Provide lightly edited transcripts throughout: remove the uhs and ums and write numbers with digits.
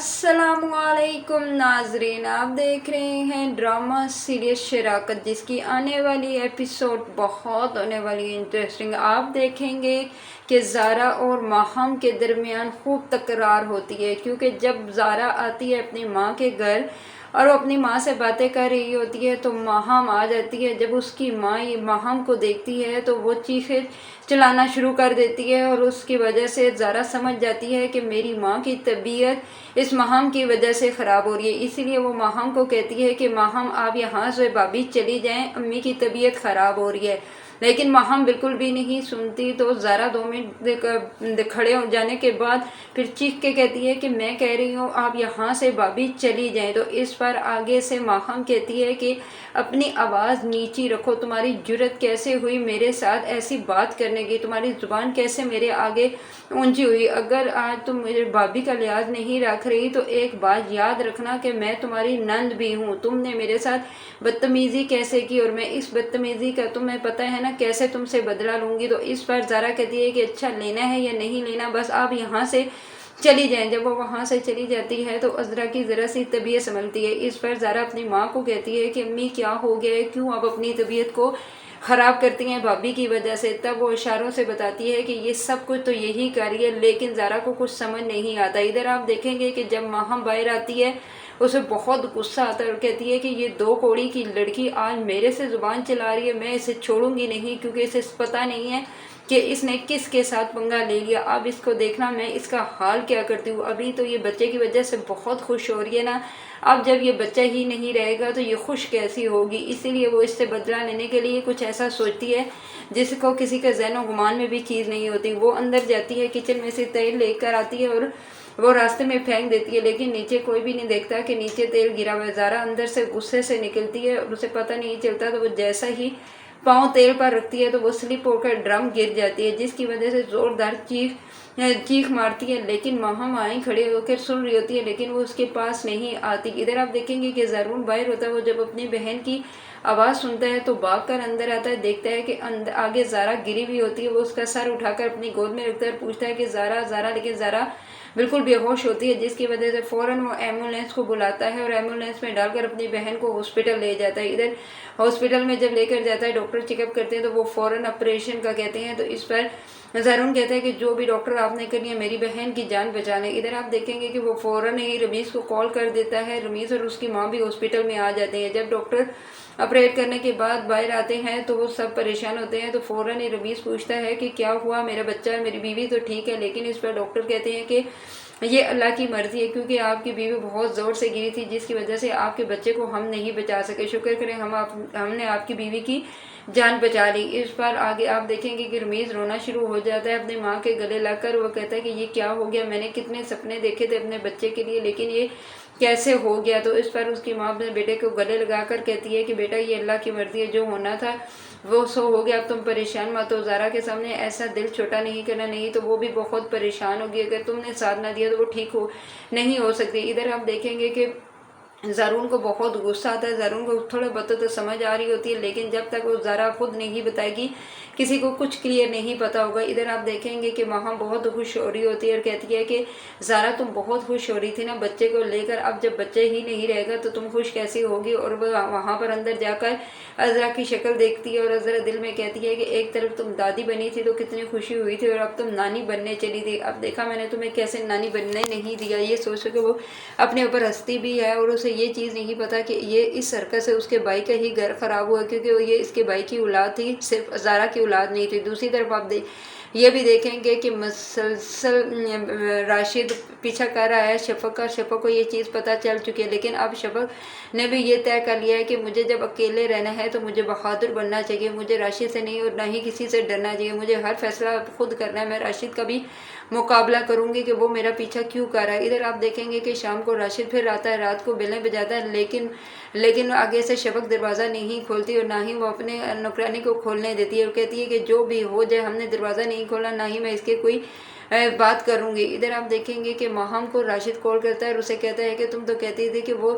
अस्सलामुअलैकुम नाजरीन, आप देख रहे हैं ड्रामा सीरीज शराकत, जिसकी आने वाली एपिसोड बहुत होने वाली इंटरेस्टिंग। आप देखेंगे कि ज़ारा और माहम के दरमियान खूब तकरार होती है, क्योंकि जब ज़ारा आती है अपनी माँ के घर और वो अपनी माँ से बातें कर रही होती है तो माहम आ जाती है। जब उसकी माँ ये माहम को देखती है तो वो चीखें चलाना शुरू कर देती है और उसकी वजह से ज़ारा समझ जाती है कि मेरी माँ की तबीयत इस माहम की वजह से ख़राब हो रही है। इसीलिए वो माहम को कहती है कि माहम आप यहाँ से भाभी चली जाएं, अम्मी की तबीयत ख़राब हो रही है। लेकिन माहम बिल्कुल भी नहीं सुनती। तो ज़ारा 2 मिनट खड़े हो जाने के बाद फिर चीख के कहती है कि मैं कह रही हूँ आप यहाँ से भाभी चली जाएं। तो इस पर आगे से माहम कहती है कि अपनी आवाज़ नीची रखो, तुम्हारी जुर्रत कैसे हुई मेरे साथ ऐसी बात करने की, तुम्हारी ज़ुबान कैसे मेरे आगे ऊंची हुई। अगर आज तुम मेरे भाभी का लिहाज नहीं रख रही तो एक बात याद रखना कि मैं तुम्हारी नंद भी हूँ। तुमने मेरे साथ बदतमीज़ी कैसे की और मैं इस बदतमीज़ी का तुम्हें पता है ना कैसे तुमसे बदला लूँगी। तो इस पर ज़ारा कहती है कि अच्छा लेना है या नहीं लेना, बस आप यहाँ से चली जाएं। जब वो वहाँ से चली जाती है तो अज़रा की ज़रा सी तबीयत संभलती है। इस पर ज़ारा अपनी माँ को कहती है कि अम्मी क्या हो गया है, क्यों आप अपनी तबीयत को ख़राब करती हैं भाभी की वजह से। तब वो इशारों से बताती है कि ये सब कुछ तो यही कर रही है, लेकिन ज़ारा को कुछ समझ नहीं आता। इधर आप देखेंगे कि जब माहम बाहर आती है उसे बहुत गुस्सा आता है और कहती है कि ये 2 कौड़ी की लड़की आज मेरे से ज़ुबान चला रही है, मैं इसे छोड़ूंगी नहीं, क्योंकि इसे पता नहीं है कि इसने किसके साथ पंगा ले लिया। अब इसको देखना मैं इसका हाल क्या करती हूँ। अभी तो ये बच्चे की वजह से बहुत खुश हो रही है ना, अब जब ये बच्चा ही नहीं रहेगा तो ये खुश कैसी होगी। इसीलिए वो इससे बदला लेने के लिए कुछ ऐसा सोचती है जिसको किसी के ज़हन गुमान में भी चीज़ नहीं होती। वो अंदर जाती है, किचन में से तेल लेकर आती है और वो रास्ते में फेंक देती है, लेकिन नीचे कोई भी नहीं देखता कि नीचे तेल गिरा हुआ है। ज़ारा अंदर से गुस्से से निकलती है और उसे पता नहीं चलता। तो वो जैसा ही पाँव तेल पर रखती है तो वो स्लिप होकर ड्रम गिर जाती है, जिसकी वजह से ज़ोरदार चीख मारती है। लेकिन माहम आई खड़े होकर सुन रही होती है, लेकिन वो उसके पास नहीं आती। इधर आप देखेंगे कि ज़ारून बाहर होता है, वो जब अपनी बहन की आवाज़ सुनता है तो भाग कर अंदर आता है, देखता है कि आगे ज़ारा गिरी हुई होती है। वो उसका सर उठाकर अपनी गोद में रखता है, पूछता है कि ज़ारा ज़ारा, लेकिन ज़ारा बिल्कुल बेहोश होती है, जिसकी वजह से फ़ौरन वो एम्बुलेंस को बुलाता है और एम्बुलेंस में डालकर अपनी बहन को हॉस्पिटल ले जाता है। इधर हॉस्पिटल में जब लेकर जाता है डॉक्टर चेकअप करते हैं तो वो फ़ौरन ऑपरेशन का कहते हैं। तो इस पर ज़ारून कहता है कि जो भी डॉक्टर आपने करनी है मेरी बहन की जान बचा लें। इधर आप देखेंगे कि वो फ़ौरन ही रमीज़ को कॉल कर देता है। रमीज़ और उसकी माँ भी हॉस्पिटल में आ जाते हैं। जब डॉक्टर ऑपरेट करने के बाद बाहर आते हैं तो वो सब परेशान होते हैं। तो फ़ौरन ही रमीज़ पूछता है कि क्या हुआ, मेरा बच्चा मेरी बीवी तो ठीक है। लेकिन इस पर डॉक्टर कहते हैं कि ये अल्लाह की मर्ज़ी है, क्योंकि आपकी बीवी बहुत ज़ोर से गिरी थी, जिसकी वजह से आपके बच्चे को हम नहीं बचा सके। शुक्र करें हमने आपकी बीवी की जान बचा ली। इस पर आगे आप देखेंगे कि रमीज़ रोना शुरू हो जाता है अपनी माँ के गले लगकर। वो कहता है कि ये क्या हो गया, मैंने कितने सपने देखे थे अपने बच्चे के लिए, लेकिन ये कैसे हो गया। तो इस पर उसकी माँ अपने बेटे को गले लगाकर कहती है कि बेटा ये अल्लाह की मर्ज़ी है, जो होना था वो सो हो गया, अब तुम परेशान मत हो। ज़ारा के सामने ऐसा दिल छोटा नहीं करना, नहीं तो वो भी बहुत परेशान होगी। अगर तुमने साथ ना दिया तो वो ठीक नहीं हो सकती। इधर आप देखेंगे कि ज़ारून को बहुत गुस्सा आता है। ज़ारून को थोड़ा बहुत तो समझ आ रही होती है, लेकिन जब तक वो ज़ारा खुद नहीं बताएगी किसी को कुछ क्लियर नहीं पता होगा। इधर आप देखेंगे कि वहाँ बहुत खुश हो रही होती है और कहती है कि ज़ारा तुम बहुत खुश हो रही थी ना बच्चे को लेकर, अब जब बच्चे ही नहीं रहेगा तो तुम खुश कैसी होगी। और वह वहाँ पर अंदर जाकर अज़रा की शक्ल देखती है और अज़रा दिल में कहती है कि एक तरफ तुम दादी बनी थी तो कितनी खुशी हुई थी और अब तुम नानी बनने चली थी, अब देखा मैंने तुम्हें कैसे नानी बनने नहीं दिया। ये सोच के वो अपने ऊपर हंसती भी है और उसे ये चीज़ नहीं पता कि ये इस हरकत से उसके भाई का ही घर ख़राब हुआ, क्योंकि ये इसके भाई की औलाद थी, सिर्फ ज़ारा की औलाद नहीं थी। दूसरी तरफ आप ये भी देखेंगे कि मसलसल राशिद पीछा कर रहा है शफक का। शफक को ये चीज़ पता चल चुकी है, लेकिन अब शफक ने भी ये तय कर लिया है कि मुझे जब अकेले रहना है तो मुझे बहादुर बनना चाहिए, मुझे राशिद से नहीं और ना ही किसी से डरना चाहिए, मुझे हर फैसला खुद करना है। मैं राशिद का भी मुकाबला करूंगी कि वो मेरा पीछा क्यों कर रहा है। इधर आप देखेंगे कि शाम को राशिद फिर आता है, रात को बेलें बजाता है, लेकिन आगे से शफक दरवाज़ा नहीं खोलती और ना ही वो अपने नौकरानी को खोलने देती है और कहती है कि जो भी हो जाए हमने दरवाज़ा नहीं खोला, ना ही मैं इसके कोई بات کروں گی۔ ادھر آپ دیکھیں گے کہ ماہم کو راشد کال کرتا ہے اور اسے کہتا ہے کہ تم تو کہتی تھی کہ وہ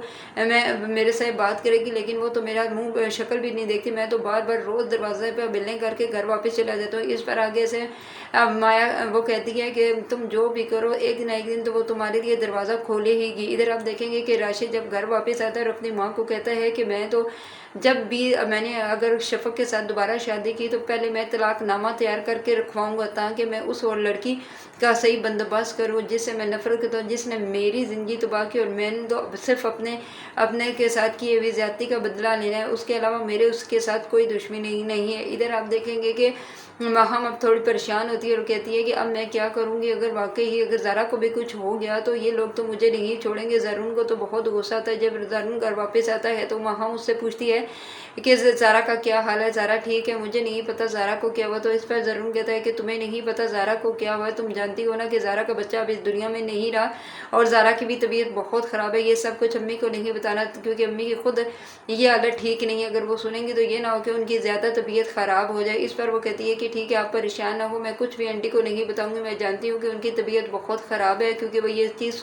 میرے سے بات کرے گی، لیکن وہ تو میرا منہ شکل بھی نہیں دیکھتی، میں تو بار بار روز دروازے پہ بلنگ کر کے گھر واپس چلا جاتا ہوں۔ اس پر آگے سے مایا وہ کہتی ہے کہ تم جو بھی کرو ایک دن تو وہ تمہارے لیے دروازہ کھولے ہی گی۔ ادھر آپ دیکھیں گے کہ راشد جب گھر واپس آتا ہے اور اپنی ماں کو کہتا ہے کہ میں تو جب بھی میں نے اگر شفق کے ساتھ دوبارہ شادی کی تو پہلے میں طلاق نامہ تیار کر کے رکھواؤں گا تاکہ میں اس اور لڑکی کا صحیح بندوبست کروں جس سے میں نفرت کرتا ہوں، جس نے میری زندگی تباہ کی، اور میں نے تو صرف اپنے کے ساتھ کیے ہوئی زیادتی کا بدلہ لینا ہے، اس کے علاوہ میرے اس کے ساتھ کوئی دشمنی نہیں ہے۔ ادھر آپ دیکھیں گے کہ ماہم اب تھوڑی پریشان ہوتی ہے اور کہتی ہے کہ اب میں کیا کروں گی، اگر واقعی اگر زارا کو بھی کچھ ہو گیا تو یہ لوگ تو مجھے نہیں چھوڑیں گے۔ زرون کو تو بہت غصہ آتا ہے جب زرون گھر واپس آتا ہے تو ماہم اس سے پوچھتی ہے کہ زارا کا کیا حال ہے، زارا ٹھیک ہے؟ مجھے نہیں پتا زارا کو کیا ہوا۔ تو اس پر زرون کہتا ہے کہ تمہیں نہیں پتا زارا کو کیا ہوا ہے، تم جانتی ہو نا کہ زارا کا بچہ اب اس دنیا میں نہیں رہا اور زارا کی بھی طبیعت بہت خراب ہے۔ یہ سب کچھ امی کو نہیں بتانا کیونکہ امی کی خود یہ حالت ٹھیک نہیں ہے، اگر وہ سنیں گی تو یہ نہ ہو کہ ان کی زیادہ طبیعت خراب ہو جائے۔ اس پر وہ کہتی ہے کہ ٹھیک ہے آپ پریشان نہ ہو، میں کچھ بھی آنٹی کو نہیں بتاؤں گی، میں جانتی ہوں کہ ان کی طبیعت بہت خراب ہے کیونکہ وہ یہ چیز